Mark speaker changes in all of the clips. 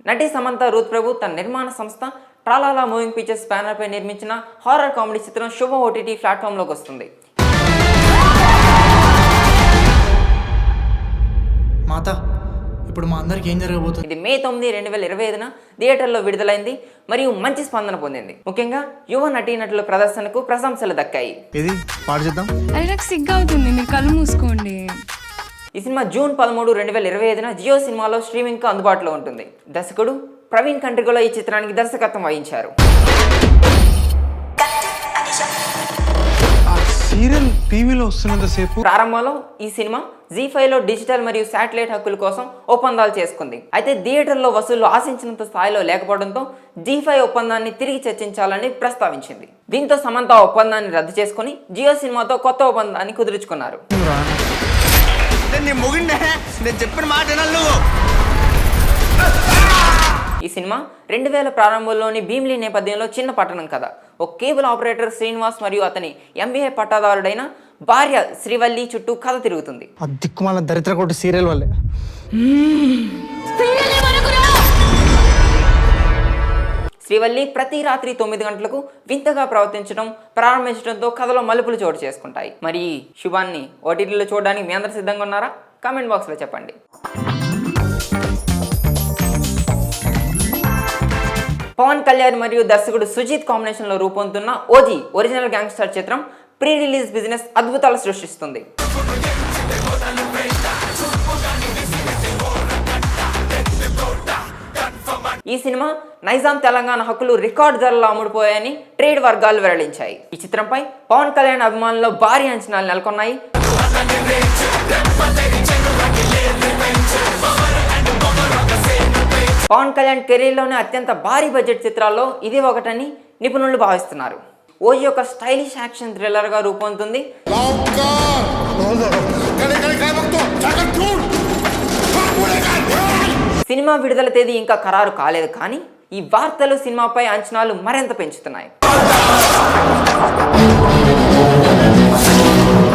Speaker 1: నటి సమంత రూత్ ప్రభు తన నిర్మాణ సంస్థ ట్రాలాలా మూవింగ్ పిక్చర్స్ బ్యానర్ పై నిర్మించిన హారర్ కామెడీ చిత్రం శుభ ఓటీటీ ప్లాట్ఫామ్లోకి వస్తుంది.
Speaker 2: మాత ఇప్పుడు మా అందరికి ఏం జరగబోతుంది?
Speaker 1: ఇది మే 9, 2025 థియేటర్లో విడుదలైంది మరియు మంచి స్పందన పొందింది. ముఖ్యంగా యువ నటీనటుల ప్రదర్శనకు ప్రశంసలు దక్కాయి.
Speaker 2: ఇది పాడు చేద్దాం.
Speaker 3: అది నాకు సిగ్గు అవుతుంది, మీరు కళ్ళు మూసుకోండి.
Speaker 1: ఈ సినిమా జూన్ 13, 2025 జియో సినిమాలో స్ట్రీమింగ్కు అందుబాటులో ఉంటుంది. దర్శకుడు ప్రవీణ్ కండ్రిగోల ఈ చిత్రానికి దర్శకత్వం వహించారు.
Speaker 4: సీరియల్ టీవీలో వస్తున్నంతసేపు
Speaker 1: ప్రారంభంలో ఈ సినిమా జీ5లో డిజిటల్ మరియు శాటిలైట్ హక్కుల కోసం ఒప్పందాలు చేసుకుంది. అయితే థియేటర్లో వసూళ్లు ఆశించినంత స్థాయిలో లేకపోవడంతో జీ5 ఒప్పందాన్ని తిరిగి చర్చించాలని ప్రస్తావించింది. దీంతో సమంత ఒప్పందాన్ని రద్దు చేసుకుని జియో సినిమాతో కొత్త ఒప్పందాన్ని కుదుర్చుకున్నారు. ఈ సినిమా 2000 ప్రారంభంలోని భీమిలి నేపథ్యంలో చిన్న పట్టణం కథ. ఒక కేబుల్ ఆపరేటర్ శ్రీనివాస్ మరియు అతని MBA పట్టాదారుడైన భార్య శ్రీవల్లి చుట్టూ కథ తిరుగుతుంది.
Speaker 2: ఆ దిక్కుమాల దరిద్ర కొట్టు సీరియల్ వల్లే.
Speaker 1: శ్రీవల్లి ప్రతి రాత్రి 9 గంటలకు వింతగా ప్రవర్తించడం ప్రారంభించడంతో కథలో మలుపులు చోటు చేసుకుంటాయి. మరి శుభాన్ని ఓటీటీలో చూడడానికి మీ అందరు సిద్ధంగా ఉన్నారా? కామెంట్ బాక్స్లో చెప్పండి. పవన్ కళ్యాణ్ మరియు దర్శకుడు సుజిత్ కాంబినేషన్లో రూపొందుతున్న ఓజీ ఒరిజినల్ గ్యాంగ్స్టర్ చిత్రం ప్రీ రిలీజ్ బిజినెస్ అద్భుతాలు సృష్టిస్తుంది. ఈ సినిమా నైజాం తెలంగాణ హక్కులు రికార్డు ధరలో అమ్ముడుపోయాయని ట్రేడ్ వర్గాలు వెల్లడించాయి. ఈ చిత్రంపై పవన్ కళ్యాణ్ అభిమానుల్లో భారీ అంచనాలు నెలకొన్నాయి. పవన్ కళ్యాణ్ కెరీర్లోనే అత్యంత భారీ బడ్జెట్ చిత్రాల్లో ఇది ఒకటని నిపుణులు భావిస్తున్నారు. ఓజీ యొక్క స్టైలిష్ యాక్షన్ థ్రిల్లర్గా రూపొందుతుంది. సినిమా విడుదల తేదీ ఇంకా ఖరారు కాలేదు, కానీ ఈ వార్తలు సినిమాపై అంచనాలు మరింత పెంచుతున్నాయి.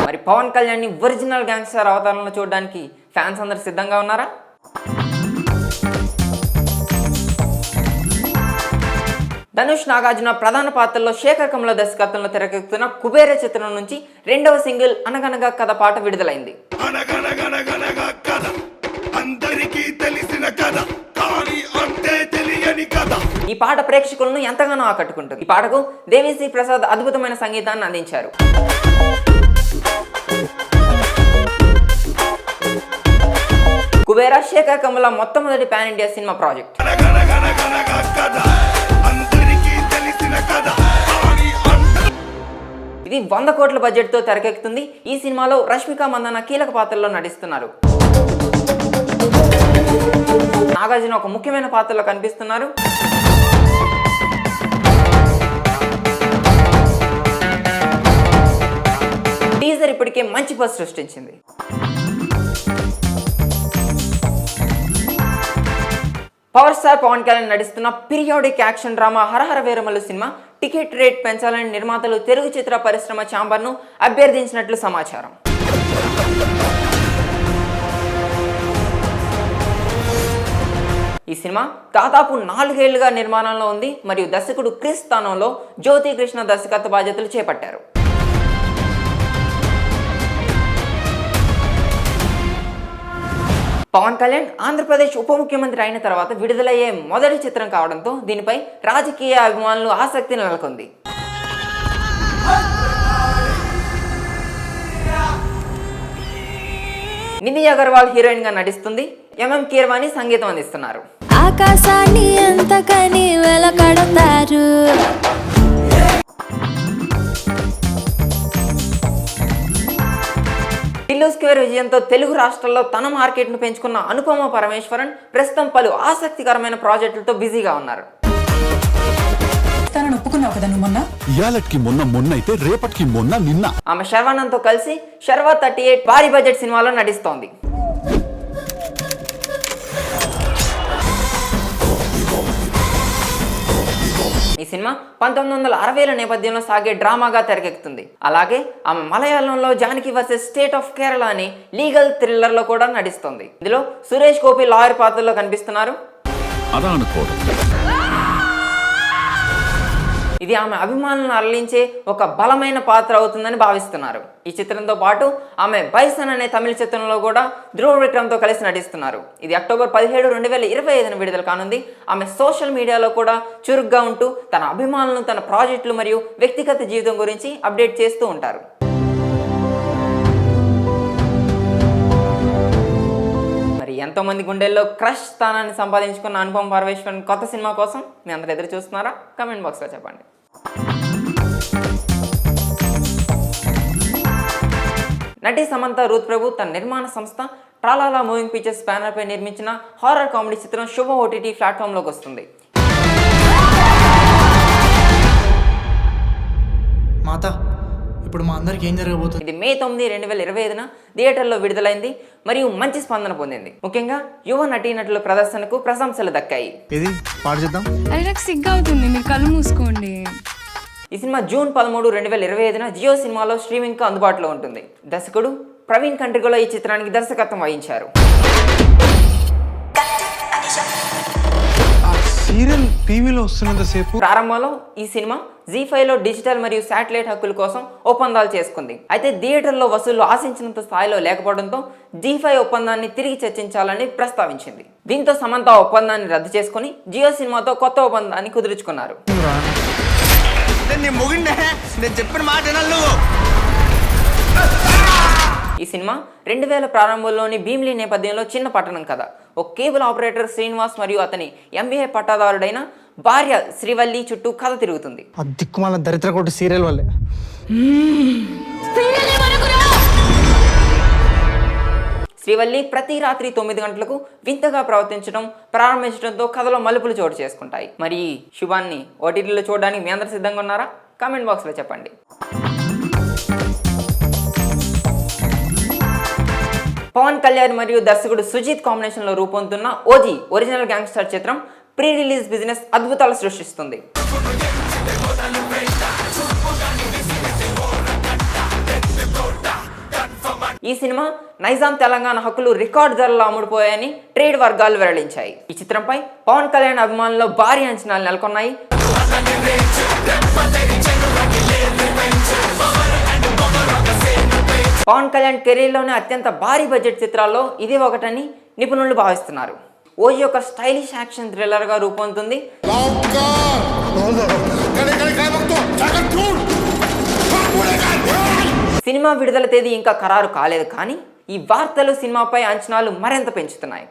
Speaker 1: మరి పవన్ కళ్యాణ్ ని ఒరిజినల్ గ్యాంగ్స్టర్ అవతారంలో చూడడానికి ఫ్యాన్స్ అందరు సిద్ధంగా ఉన్నారా? ధనుష్, నాగార్జున ప్రధాన పాత్రల్లో శేఖర్ కమల దర్శకత్వంలో తెరకెక్కుతున్న కుబేర చిత్రం నుంచి 2వ సింగిల్ అనగనగా కథ పాట విడుదలైంది. ఈ పాట ప్రేక్షకులను ఎంతగానో ఆకట్టుకుంటుంది. ఈ పాటకు దేవిశ్రీ ప్రసాద్ అద్భుతమైన సంగీతాన్ని అందించారు. కుబేర శేఖర్ కమల మొట్టమొదటి పాన్ ఇండియా సినిమా ప్రాజెక్ట్. ఇది 100 కోట్ల బడ్జెట్తో తెరకెక్కుతుంది. ఈ సినిమాలో రష్మిక మందన్న కీలక పాత్రలో నటిస్తున్నారు. నాగార్జున ఒక ముఖ్యమైన పాత్రలో కనిపిస్తున్నారు. టీజర్ ఇప్పటికే మంచి బజ్ సృష్టించింది. పవర్ స్టార్ పవన్ కళ్యాణ్ నటిస్తున్న పీరియాడిక్ యాక్షన్ డ్రామా హరహర వీరమల్లు సినిమా టికెట్ రేట్ పెంచాలని నిర్మాతలు తెలుగు చిత్ర పరిశ్రమ ఛాంబర్ను అభ్యర్థించినట్లు సమాచారం. ఈ సినిమా దాదాపు 4 ఏళ్లుగా నిర్మాణంలో ఉంది మరియు దర్శకుడు క్రిస్ స్థానంలో జ్యోతి కృష్ణ దర్శకత్వ బాధ్యతలు చేపట్టారు. పవన్ కళ్యాణ్ ఆంధ్రప్రదేశ్ ఉప ముఖ్యమంత్రి అయిన తర్వాత విడుదలయ్యే మొదటి చిత్రం కావడంతో దీనిపై రాజకీయ అభిమానులు ఆసక్తి నెలకొంది. నిధి అగర్వాల్ హీరోయిన్ గా నటిస్తుంది. MM కీరవాణి సంగీతం అందిస్తున్నారు.
Speaker 5: ఆకాశాన్ని ఎంతకని వెలకడతారు.
Speaker 1: టిల్లు స్క్వేర్ విజయంతో తెలుగు రాష్ట్రాల్లో తన మార్కెట్ను పెంచుకున్న అనుపమ పరమేశ్వరన్ ప్రస్తుతం పలు ఆసక్తికరమైన ప్రాజెక్టులతో బిజీగా ఉన్నారు. ఆమె శర్వానంద్తో కలిసి శర్వా 38 భారీ బడ్జెట్ సినిమాలో నటిస్తోంది. ఈ సినిమా 1960ల నేపథ్యంలో సాగే డ్రామాగా తెరకెక్కుతుంది. అలాగే ఆమె మలయాళంలో Janaki versus state of Kerala అని లీగల్ థ్రిల్లర్లో కూడా నటిస్తోంది. ఇందులో సురేష్ గోపి లాయర్ పాత్రలో కనిపిస్తున్నారు.
Speaker 6: അതാണ് കോഡ്.
Speaker 1: ఇది ఆమె అభిమానులను అరలించే ఒక బలమైన పాత్ర అవుతుందని భావిస్తున్నారు. ఈ చిత్రంతో పాటు ఆమె బైసన్ అనే తమిళ చిత్రంలో కూడా ధ్రువ్ విక్రమ్తో కలిసి నటిస్తున్నారు. ఇది అక్టోబర్ 17, 2025 విడుదల కానుంది. ఆమె సోషల్ మీడియాలో కూడా చురుగ్గా ఉంటూ తన అభిమానులను తన ప్రాజెక్టులు మరియు వ్యక్తిగత జీవితం గురించి అప్డేట్ చేస్తూ ఉంటారు. మరి ఎంతోమంది గుండెల్లో క్రష్ స్థానాన్ని సంపాదించుకున్న అనుపమ పరమేశ్వరన్ కొత్త సినిమా కోసం మీ అందరూ ఎదురు చూస్తున్నారా? కమెంట్ బాక్స్లో చెప్పండి. నటి సమంత రూత్ ప్రభు తన నిర్మాణ సంస్థ ట్రాలాలా మూవింగ్ పిక్చర్స్ బ్యానర్ పై నిర్మించిన హారర్ కామెడీ చిత్రం శుభ ఓటీటీ ప్లాట్ఫామ్లోకి వస్తుంది.
Speaker 2: మాత ఇప్పుడు మా అందరికి ఏం జరగబోతుంది?
Speaker 1: ఇది మే 9, 2025 థియేటర్లో విడుదలైంది మరియు మంచి స్పందన పొందింది. ముఖ్యంగా యువ నటీనటుల ప్రదర్శనకు ప్రశంసలు దక్కాయి.
Speaker 2: ఇది పాడు చేద్దాం.
Speaker 3: అది నాకు సిగ్గు అవుతుంది, మీరు కళ్ళు మూసుకోండి.
Speaker 1: ఈ సినిమా జూన్ 13, 2025 జియో సినిమాలో స్ట్రీమింగ్కు అందుబాటులో ఉంటుంది. దర్శకుడు ప్రవీణ్ కండ్రిగోల ఈ చిత్రానికి దర్శకత్వం వహించారు.
Speaker 4: సీరియల్ టీవీలో వస్తున్నంతసేపు
Speaker 1: ప్రారంభంలో ఈ సినిమా జీ5లో డిజిటల్ మరియు శాటిలైట్ హక్కుల కోసం ఒప్పందాలు చేసుకుంది. అయితే థియేటర్లో వసూళ్లు ఆశించినంత స్థాయిలో లేకపోవడంతో జీ5 ఒప్పందాన్ని తిరిగి చర్చించాలని ప్రస్తావించింది. దీంతో సమంత ఒప్పందాన్ని రద్దు చేసుకుని జియో సినిమాతో కొత్త ఒప్పందాన్ని కుదుర్చుకున్నారు. ఈ సినిమా 2000 ప్రారంభంలోని భీమిలి నేపథ్యంలో చిన్న పట్టణం కథ. ఒక కేబుల్ ఆపరేటర్ శ్రీనివాస్ మరియు అతని MBA పట్టాదారుడైన భార్య శ్రీవల్లి చుట్టూ కథ తిరుగుతుంది.
Speaker 2: ఆ దిక్కుమాల దరిద్ర కొట్టు సీరియల్ వల్లే.
Speaker 1: శ్రీవల్లి ప్రతి రాత్రి 9 గంటలకు వింతగా ప్రవర్తించడం ప్రారంభించడంతో కథలో మలుపులు చోటు చేసుకుంటాయి. మరి ఈ శుభాన్ని ఓటీటీలో చూడడానికి మీ అందరు సిద్ధంగా ఉన్నారా? కామెంట్ బాక్స్లో చెప్పండి. పవన్ కళ్యాణ్ మరియు దర్శకుడు సుజిత్ కాంబినేషన్లో రూపొందుతున్న ఓజీ ఒరిజినల్ గ్యాంగ్స్టర్ చిత్రం ప్రీ రిలీజ్ బిజినెస్ అద్భుతాలు సృష్టిస్తుంది. ఈ సినిమా నైజాం తెలంగాణ హక్కులు రికార్డు ధరలో అమ్ముడుపోయాయని ట్రేడ్ వర్గాలు వెల్లడించాయి. ఈ చిత్రంపై పవన్ కళ్యాణ్ అభిమానుల్లో భారీ అంచనాలు నెలకొన్నాయి. పవన్ కళ్యాణ్ కెరీర్లోనే అత్యంత భారీ బడ్జెట్ చిత్రాల్లో ఇది ఒకటని నిపుణులు భావిస్తున్నారు. ఓజీ ఒక స్టైలిష్ యాక్షన్ థ్రిల్లర్గా రూపొందుతుంది. సినిమా విడుదల తేదీ ఇంకా ఖరారు కాలేదు, కానీ ఈ వార్తలు సినిమాపై అంచనాలు మరింత పెంచుతున్నాయి.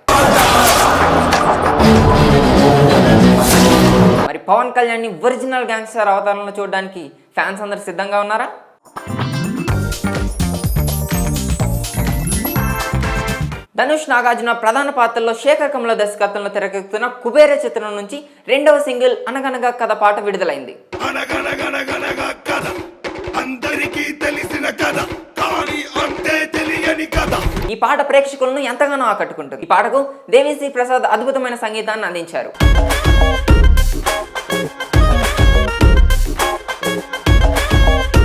Speaker 1: మరి పవన్ కళ్యాణ్ ని ఒరిజినల్ గ్యాంగ్స్టర్ అవతారంలో చూడడానికి ఫ్యాన్స్ అందరు సిద్ధంగా ఉన్నారా? ధనుష్, నాగార్జున ప్రధాన పాత్రలో శేఖర్ కమల దర్శకత్వంలో తెరకెక్కుతున్న కుబేర చిత్రం నుంచి 2వ సింగిల్ అనగనగా కథ పాట విడుదలైంది. ఈ పాట ప్రేక్షకులను ఎంతగానో ఆకట్టుకుంటుంది. ఈ పాటకు దేవిశ్రీ ప్రసాద్ అద్భుతమైన సంగీతాన్ని అందించారు.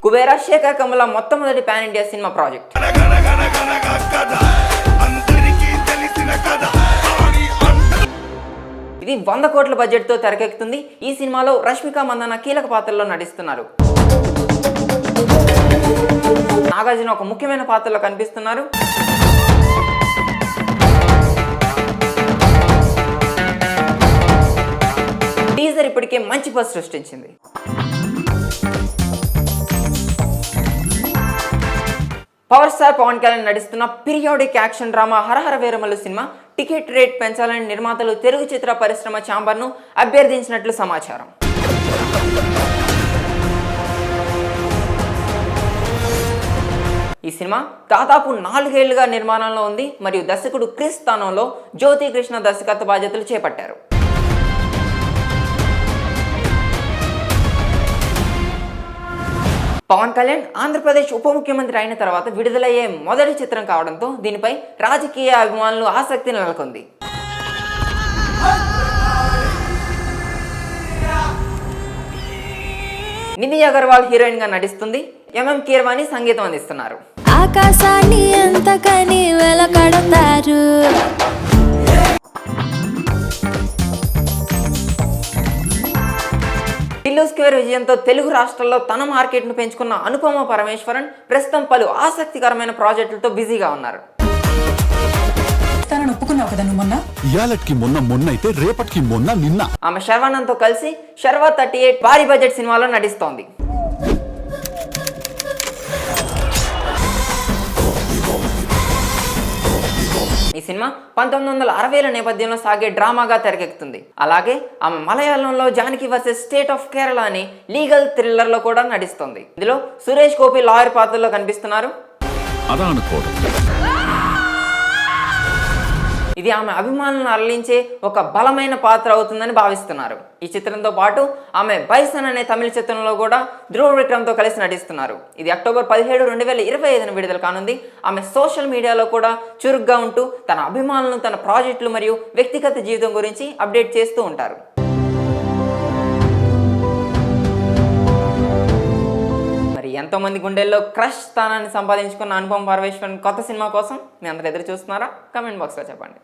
Speaker 1: కుబేర శేఖర్ కమల మొట్టమొదటి పాన్ ఇండియా సినిమా ప్రాజెక్ట్. ఇది 100 కోట్ల బడ్జెట్తో తెరకెక్కుతుంది. ఈ సినిమాలో రష్మిక మందన్న కీలక పాత్రలో నటిస్తున్నారు. నాగార్జున ఒక ముఖ్యమైన పాత్రలో కనిపిస్తున్నారు. టీజర్ ఇప్పటికే మంచి బజ్ సృష్టించింది. పవర్ స్టార్ పవన్ కళ్యాణ్ నటిస్తున్న పీరియాడిక్ యాక్షన్ డ్రామా హరహర వీరమల్లు సినిమా టికెట్ రేట్ పెంచాలని నిర్మాతలు తెలుగు చిత్ర పరిశ్రమ ఛాంబర్ను అభ్యర్థించినట్లు సమాచారం. ఈ సినిమా దాదాపు 4 ఏళ్లుగా నిర్మాణంలో ఉంది మరియు దర్శకుడు క్రిస్ స్థానంలో జ్యోతి కృష్ణ దర్శకత్వ బాధ్యతలు చేపట్టారు. పవన్ కళ్యాణ్ ఆంధ్రప్రదేశ్ ఉప ముఖ్యమంత్రి అయిన తర్వాత విడుదలయ్యే మొదటి చిత్రం కావడంతో దీనిపై రాజకీయ అభిమానులు ఆసక్తి నెలకొంది. నిధి అగర్వాల్ హీరోయిన్ గా నటిస్తుంది. MM కీరవాణి సంగీతం అందిస్తున్నారు.
Speaker 5: ఆకాశాన్ని ఎంతకని వెలకడతారు.
Speaker 1: ఇల్లు స్క్వేర్ విజయంతో తెలుగు రాష్ట్రాల్లో తన మార్కెట్ను పెంచుకున్న అనుపమ పరమేశ్వరన్ ప్రస్తుతం పలు ఆసక్తికరమైన ప్రాజెక్టులతో బిజీగా ఉన్నారు.
Speaker 6: ఒప్పుకున్నావు కదా నువ్వు మొన్న.
Speaker 7: ఇయాలటికి మొన్న అయితే రేపటికి నిన్న.
Speaker 1: ఆమె శర్వానంద్తో కలిసి శర్వా 38 భారీ బడ్జెట్ సినిమాలో నటిస్తోంది. ఈ సినిమా 1960ల నేపథ్యంలో సాగే డ్రామాగా తెరకెక్కుతుంది. అలాగే ఆమె మలయాళంలో Janaki versus state of Kerala అని లీగల్ థ్రిల్లర్లో కూడా నటిస్తుంది. ఇందులో సురేష్ గోపి లాయర్ పాత్రలో కనిపిస్తున్నారు. ఇది ఆమె అభిమానులను అరలించే ఒక బలమైన పాత్ర అవుతుందని భావిస్తున్నారు. ఈ చిత్రంతో పాటు ఆమె బైసన్ అనే తమిళ చిత్రంలో కూడా ధ్రువ్ విక్రమ్తో కలిసి నటిస్తున్నారు. ఇది అక్టోబర్ 17, 2025 విడుదల కానుంది. ఆమె సోషల్ మీడియాలో కూడా చురుగ్గా ఉంటూ తన అభిమానులను తన ప్రాజెక్టులు మరియు వ్యక్తిగత జీవితం గురించి అప్డేట్ చేస్తూ ఉంటారు. మరి ఎంతోమంది గుండెల్లో క్రష్ స్థానాన్ని సంపాదించుకున్న అనుపమ పరమేశ్వరన్ కొత్త సినిమా కోసం మీ అందరూ ఎదురు చూస్తున్నారా? కామెంట్ బాక్స్లో చెప్పండి.